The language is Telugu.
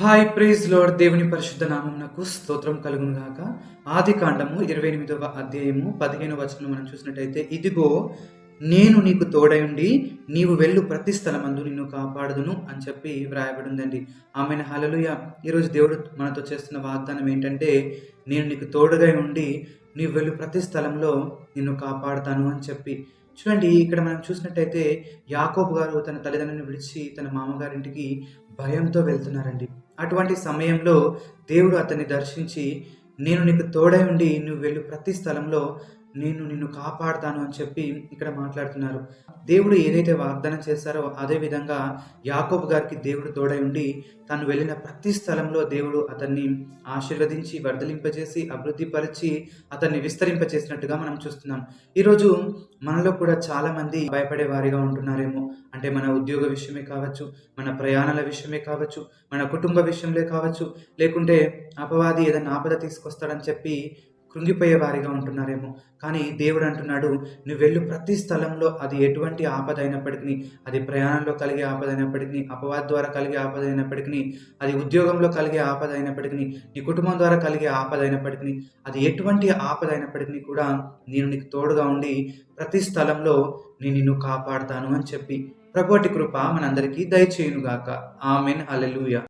Hi praise lord. దేవుని పరిశుద్ధ నామమునకు స్తోత్రం కలుగును గాక. ఆది కాండము 28వ అధ్యాయము 15వ వచనం మనం చూసినట్టయితే, ఇదిగో నేను నీకు తోడయుండి నీవు వెళ్ళు ప్రతి స్థలమందు నిన్ను కాపాడుదును అని చెప్పి వ్రాయబడిందండి. ఆమెను హల్లెలూయా. ఈరోజు దేవుడు మనతో చేస్తున్న వాగ్దానం ఏంటంటే, నేను నీకు తోడుగా ఉండి నీవు వెళ్ళు ప్రతి స్థలంలో నిన్ను కాపాడుతాను అని చెప్పి. చూడండి, ఇక్కడ మనం చూసినట్టయితే యాకోబు గారు తన తల్లిదండ్రులను విడిచి తన మామగారింటికి భయంతో వెళ్తున్నారండి. అటువంటి సమయంలో దేవుడు అతన్ని దర్శించి, నేను నీకు తోడై ఉండి నువ్వు వెళ్ళు ప్రతి స్థలంలో నేను నిన్ను కాపాడుతాను అని చెప్పి ఇక్కడ మాట్లాడుతున్నారు. దేవుడు ఏదైతే వాగ్దానం చేశారో అదే విధంగా యాకోబు గారికి దేవుడు తోడై ఉండి తాను వెళ్ళిన ప్రతి స్థలంలో దేవుడు అతన్ని ఆశీర్వదించి వర్ధలింపజేసి అభివృద్ధిపరిచి అతన్ని విస్తరింపచేసినట్టుగా మనం చూస్తున్నాం. ఈరోజు మనలో కూడా చాలామంది భయపడే వారిగా ఉంటున్నారేమో. అంటే మన ఉద్యోగ విషయమే కావచ్చు, మన ప్రయాణాల విషయమే కావచ్చు, మన కుటుంబ విషయంలో కావచ్చు, లేకుంటే అపవాది ఏదైనా ఆపద తీసుకొస్తాడని చెప్పి కృంగిపోయే వారిగా ఉంటున్నారేమో. కానీ దేవుడు అంటున్నాడు, నువ్వు వెళ్ళు ప్రతి స్థలంలో, అది ఎటువంటి ఆపద అయినప్పటికీ, అది ప్రయాణంలో కలిగే ఆపద అయినప్పటికీ, అపవాది ద్వారా కలిగే ఆపద అయినప్పటికీ, అది ఉద్యోగంలో కలిగే ఆపద అయినప్పటికీ, నీ కుటుంబం ద్వారా కలిగే ఆపద అయినప్పటికీ, అది ఎటువంటి ఆపద అయినప్పటికీ కూడా నేను నీకు తోడుగా ఉండి ప్రతి స్థలంలో నేను నిన్ను కాపాడుతాను అని చెప్పి ప్రభువటి కృప మనందరికీ దయచేయునుగాక. ఆమెన్. హల్లెలూయా.